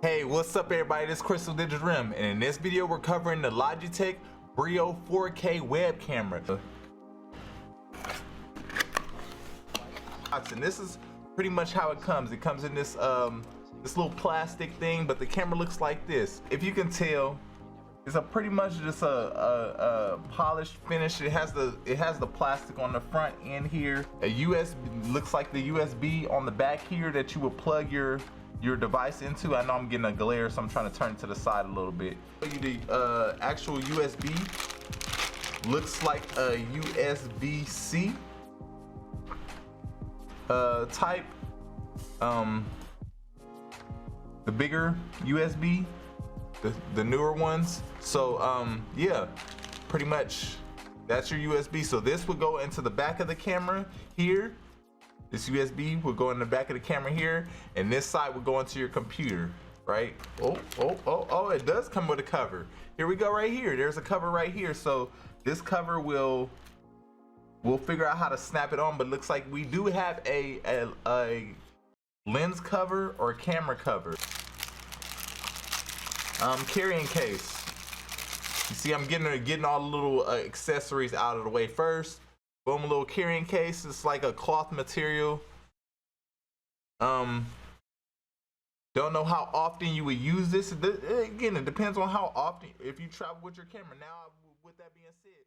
Hey, what's up everybody? This is Crystal Digital Rim, and in this video we're covering the Logitech Brio 4K web camera. And this is pretty much how it comes. It comes in this this little plastic thing, but the camera looks like this. If you can tell, it's a pretty much just a polished finish. It has the plastic on the front end here. A USB, looks like the USB on the back here that you would plug your device into. I know I'm getting a glare, so I'm trying to turn it to the side a little bit. The actual USB looks like a USB-C type. The bigger USB, the newer ones. So yeah, pretty much that's your USB. So this would go into the back of the camera here. This USB will go in the back of the camera here, and this side will go into your computer, right? Oh, it does come with a cover. Here we go right here. There's a cover right here. So this cover we'll figure out how to snap it on, but it looks like we do have a lens cover or camera cover. Carrying case. You see, I'm getting all the little accessories out of the way first. Boom, a little carrying case. It's like a cloth material. Don't know how often you would use this. Again, it depends on how often, if you travel with your camera. Now, with that being said,